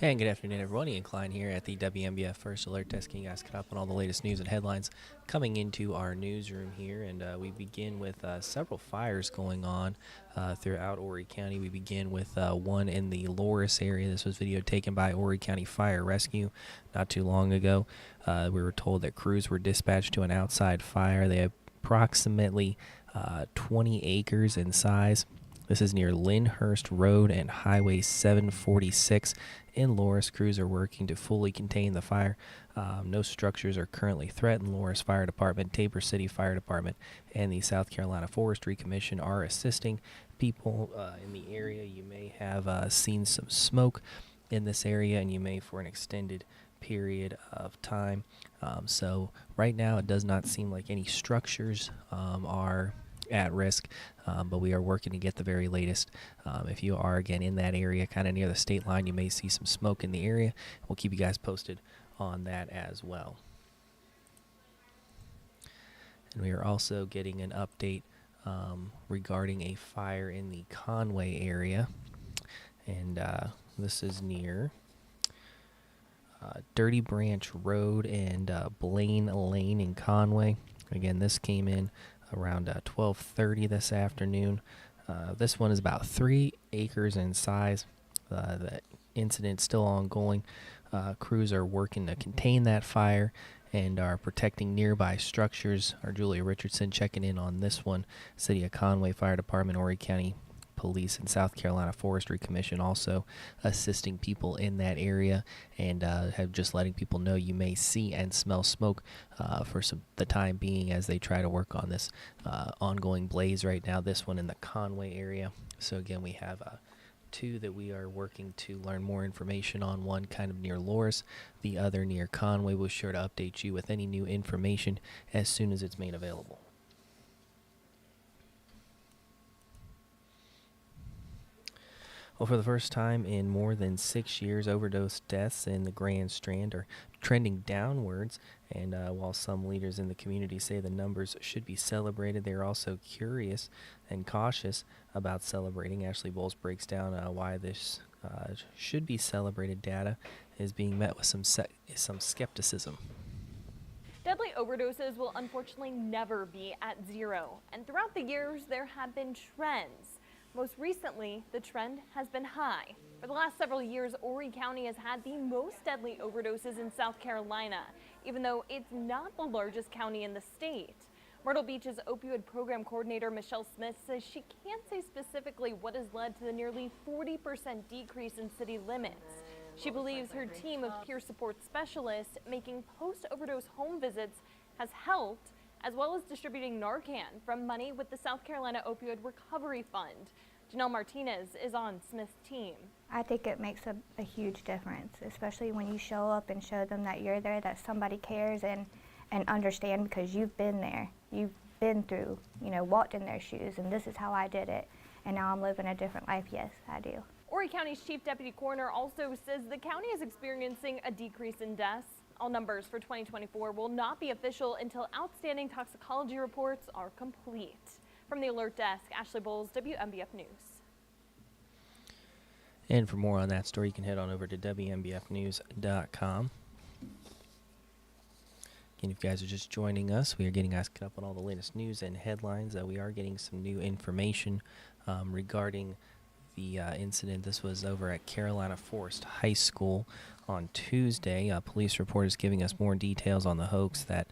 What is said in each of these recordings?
Hey, and good afternoon, everyone. Ian Klein here at the WMBF First Alert Desk. You guys caught up on all the latest news and headlines coming into our newsroom here, and we begin with several fires going on throughout Horry County. We begin with one in the Loris area. This was video taken by Horry County Fire Rescue not too long ago. We were told that crews were dispatched to an outside fire. They have approximately 20 acres in size. This is near Lyndhurst Road and Highway 746 in Loris. Crews are working to fully contain the fire. No structures are currently threatened. Loris Fire Department, Tabor City Fire Department, and the South Carolina Forestry Commission are assisting people in the area. You may have seen some smoke in this area, and you may for an extended period of time. So right now it does not seem like any structures are at risk, but we are working to get the very latest. If you are, again, in that area, kind of near the state line, you may see some smoke in the area. We'll keep you guys posted on that as well. And we are also getting an update regarding a fire in the Conway area, and this is near Dirty Branch Road and Blaine Lane in Conway. Again, this came in around 12:30 this afternoon. This one is about 3 acres in size. The incident's still ongoing. Crews are working to contain that fire and are protecting nearby structures. Our Julia Richardson checking in on this one. City of Conway Fire Department, Horry County Police, and South Carolina Forestry Commission also assisting people in that area, and have just letting people know you may see and smell smoke for the time being as they try to work on this ongoing blaze right now. This one in the Conway area. So again, we have 2 that we are working to learn more information on. One kind of near Loris, the other near Conway. We'll sure to update you with any new information as soon as it's made available. Well, for the first time in more than 6 years, overdose deaths in the Grand Strand are trending downwards. And while some leaders in the community say the numbers should be celebrated, they're also curious and cautious about celebrating. Ashley Bowles breaks down why this should be celebrated. Data is being met with some skepticism. Deadly overdoses will unfortunately never be at zero. And throughout the years, there have been trends. Most recently, the trend has been high. For the last several years, Horry County has had the most deadly overdoses in South Carolina, even though it's not the largest county in the state. Myrtle Beach's opioid program coordinator, Michelle Smith, says she can't say specifically what has led to the nearly 40% decrease in city limits. She believes her team of peer support specialists making post-overdose home visits has helped, as well as distributing Narcan from money with the South Carolina Opioid Recovery Fund. Janelle Martinez is on Smith's team. I think it makes a huge difference, especially when you show up and show them that you're there, that somebody cares and understand, because you've been there. You've been through, walked in their shoes, and this is how I did it, and now I'm living a different life. Yes, I do. Horry County's Chief Deputy Coroner also says the county is experiencing a decrease in deaths. All numbers for 2024 will not be official until outstanding toxicology reports are complete. From the Alert Desk, Ashley Bowles, WMBF News. And for more on that story, you can head on over to WMBFnews.com. Again, if you guys are just joining us, we are getting us caught up on all the latest news and headlines. We are getting some new information regarding the incident. This was over at Carolina Forest High School on Tuesday. A police report is giving us more details on the hoax that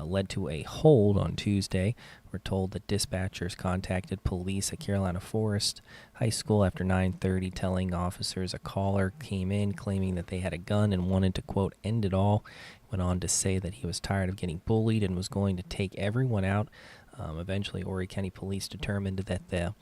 led to a hold on Tuesday. We're told that dispatchers contacted police at Carolina Forest High School after 9:30, telling officers a caller came in claiming that they had a gun and wanted to, quote, end it all. Went on to say that he was tired of getting bullied and was going to take everyone out. Eventually, Horry County Police determined that the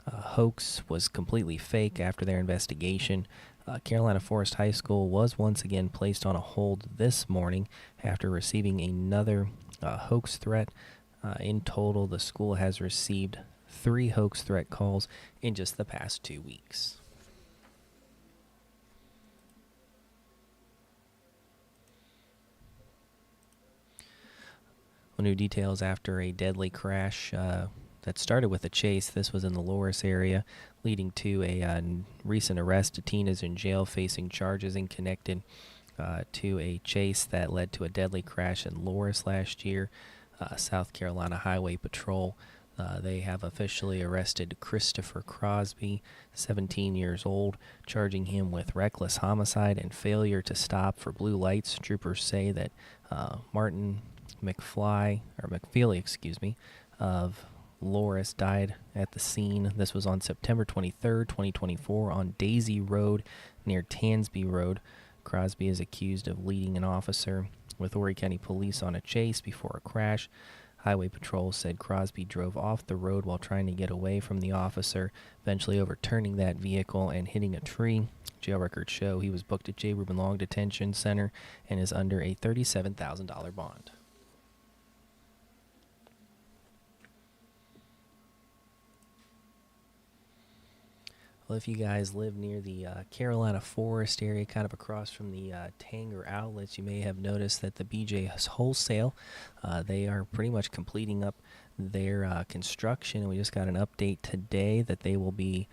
hoax was completely fake after their investigation. Carolina Forest High School was once again placed on a hold this morning after receiving another hoax threat. In total, the school has received 3 hoax threat calls in just the past 2 weeks. New details after a deadly crash that started with a chase. This was in the Loris area, leading to a recent arrest. Tina's in jail facing charges and connected to a chase that led to a deadly crash in Loris last year. South Carolina Highway Patrol, they have officially arrested Christopher Crosby, 17 years old, charging him with reckless homicide and failure to stop for blue lights. Troopers say that Martin McFeely, of Loris died at the scene. This was on September 23rd, 2024, on Daisy Road near Tansby Road. Crosby is accused of leading an officer with Horry County Police on a chase before a crash. Highway Patrol said Crosby drove off the road while trying to get away from the officer, eventually overturning that vehicle and hitting a tree. Jail records show he was booked at J. Reuben Long Detention Center and is under a $37,000 bond. Well, if you guys live near the Carolina Forest area, kind of across from the Tanger outlets, you may have noticed that the BJ's Wholesale, they are pretty much completing up their construction. We just got an update today that they will be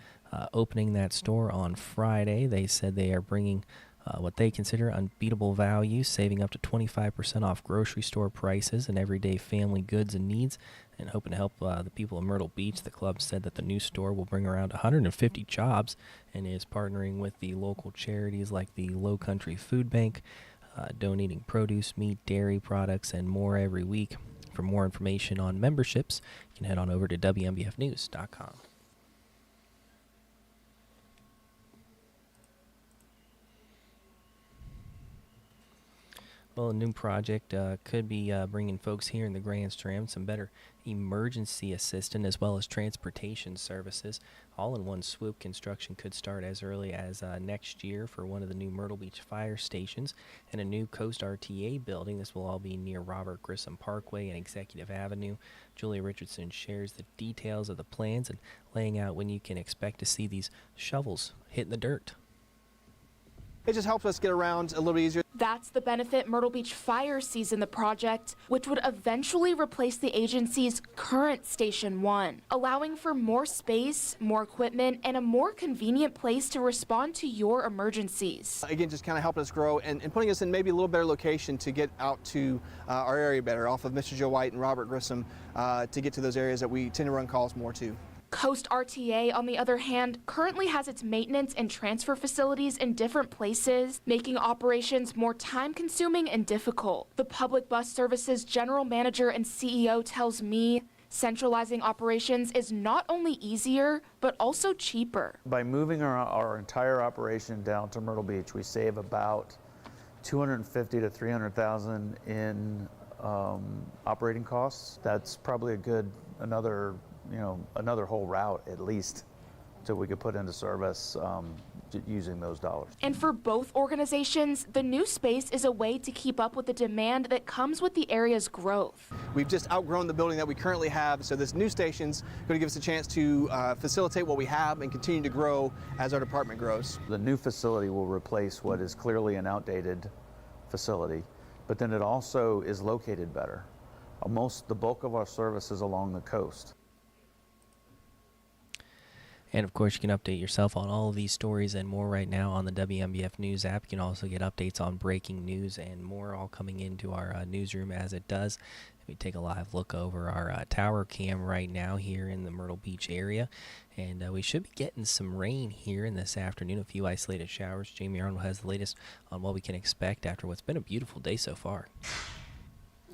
opening that store on Friday. They said they are bringing what they consider unbeatable value, saving up to 25% off grocery store prices and everyday family goods and needs, and hoping to help the people of Myrtle Beach. The club said that the new store will bring around 150 jobs and is partnering with the local charities like the Low Country Food Bank, donating produce, meat, dairy products, and more every week. For more information on memberships, you can head on over to WMBFnews.com. Well, a new project could be bringing folks here in the Grand Strand some better emergency assistance as well as transportation services. All in one swoop. Construction could start as early as next year for one of the new Myrtle Beach fire stations and a new Coast RTA building. This will all be near Robert Grissom Parkway and Executive Avenue. Julia Richardson shares the details of the plans and laying out when you can expect to see these shovels hitting the dirt. It just helps us get around a little bit easier. That's the benefit Myrtle Beach Fire sees in the project, which would eventually replace the agency's current Station 1, allowing for more space, more equipment, and a more convenient place to respond to your emergencies. Again, just kind of helping us grow and putting us in maybe a little better location to get out to our area better, off of Mr. Joe White and Robert Grissom, to get to those areas that we tend to run calls more to. Coast RTA, on the other hand, currently has its maintenance and transfer facilities in different places, making operations more time-consuming and difficult. The Public Bus Services General Manager and CEO tells me centralizing operations is not only easier, but also cheaper. By moving our entire operation down to Myrtle Beach, we save about $250,000 to $300,000 in operating costs. That's probably a good another whole route at least that we could put into service using those dollars. And for both organizations, the new space is a way to keep up with the demand that comes with the area's growth. We've just outgrown the building that we currently have, so this new station's going to give us a chance to facilitate what we have and continue to grow as our department grows. The new facility will replace what is clearly an outdated facility, but then it also is located better. The bulk of our service is along the coast. And, of course, you can update yourself on all of these stories and more right now on the WMBF News app. You can also get updates on breaking news and more, all coming into our newsroom as it does. We take a live look over our tower cam right now here in the Myrtle Beach area. And we should be getting some rain here in this afternoon, a few isolated showers. Jamie Arnold has the latest on what we can expect after what's been a beautiful day so far.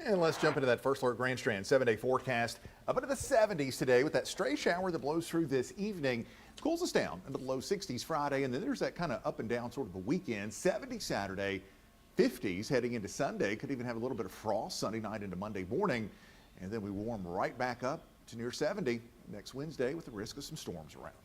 And let's jump into that First Alert Grand Strand 7-day forecast. Up into the 70s today with that stray shower that blows through this evening. It cools us down into the low 60s Friday, and then there's that kind of up and down sort of a weekend. 70 Saturday, 50s heading into Sunday. Could even have a little bit of frost Sunday night into Monday morning. And then we warm right back up to near 70 next Wednesday with the risk of some storms around.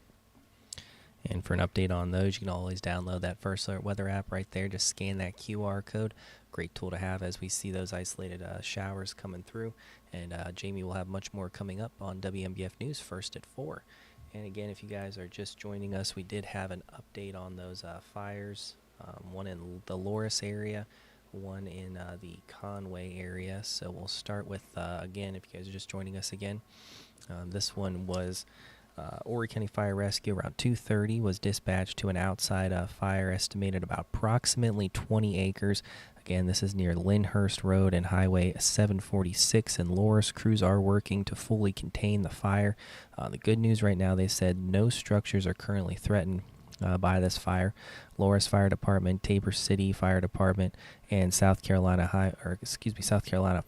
And for an update on those, you can always download that First Alert weather app right there. Just scan that QR code. Great tool to have as we see those isolated showers coming through. And Jamie will have much more coming up on WMBF News first at 4. And again, if you guys are just joining us, we did have an update on those fires. One in the Loris area, one in the Conway area. So we'll start with, again, if you guys are just joining us again, This one was Horry County Fire Rescue around 2:30 was dispatched to an outside fire estimated about approximately 20 acres. Again, this is near Lyndhurst Road and Highway 746 in Loris. Crews are working to fully contain the fire. The good news right now, they said no structures are currently threatened by this fire. Loris Fire Department, Tabor City Fire Department, and South Carolina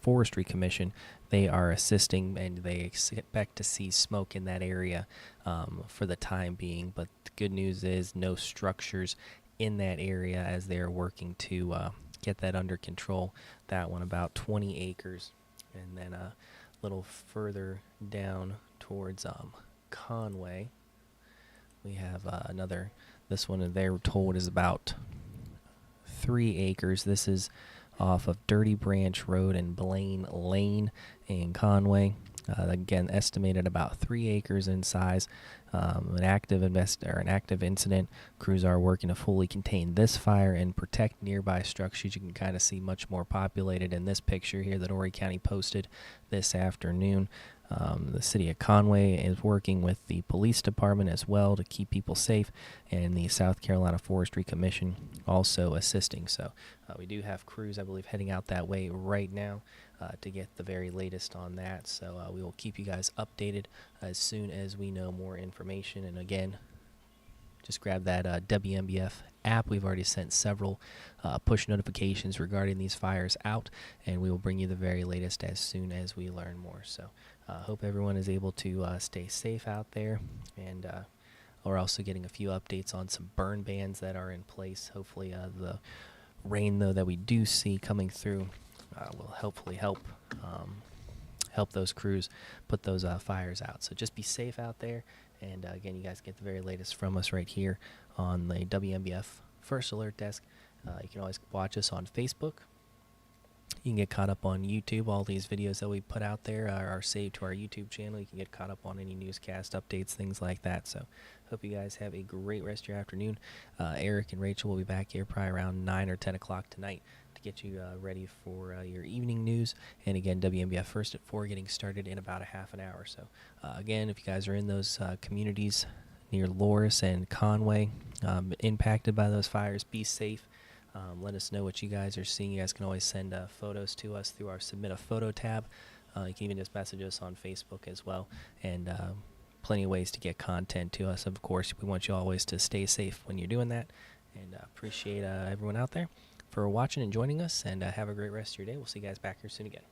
Forestry Commission, they are assisting, and they expect to see smoke in that area for the time being. But the good news is no structures in that area as they are working to get that under control. That one about 20 acres, and then a little further down towards Conway, we have another. This one they're told is about 3 acres. This is off of Dirty Branch Road and Blaine Lane in Conway. Again, estimated about 3 acres in size. An active incident. Crews are working to fully contain this fire and protect nearby structures. You can kind of see much more populated in this picture here that Horry County posted this afternoon. The city of Conway is working with the police department as well to keep people safe, and the South Carolina Forestry Commission also assisting. So we do have crews, I believe, heading out that way right now to get the very latest on that. So we will keep you guys updated as soon as we know more information. And again, just grab that WMBF app. We've already sent several push notifications regarding these fires out, and we will bring you the very latest as soon as we learn more. So hope everyone is able to stay safe out there, and we're also getting a few updates on some burn bans that are in place. Hopefully the rain, though, that we do see coming through will hopefully help those crews put those fires out. So just be safe out there. And again, you guys get the very latest from us right here on the WMBF First Alert Desk. You can always watch us on Facebook. You can get caught up on YouTube. All these videos that we put out there are saved to our YouTube channel. You can get caught up on any newscast updates, things like that. So hope you guys have a great rest of your afternoon. Eric and Rachel will be back here probably around 9 or 10 o'clock tonight to get you ready for your evening news. And again, WMBF First at 4 getting started in about a half an hour. So again, if you guys are in those communities near Loris and Conway impacted by those fires, be safe. Let us know what you guys are seeing. You guys can always send photos to us through our Submit a Photo tab. You can even just message us on Facebook as well. And plenty of ways to get content to us. Of course, we want you always to stay safe when you're doing that. And appreciate everyone out there for watching and joining us. And have a great rest of your day. We'll see you guys back here soon again.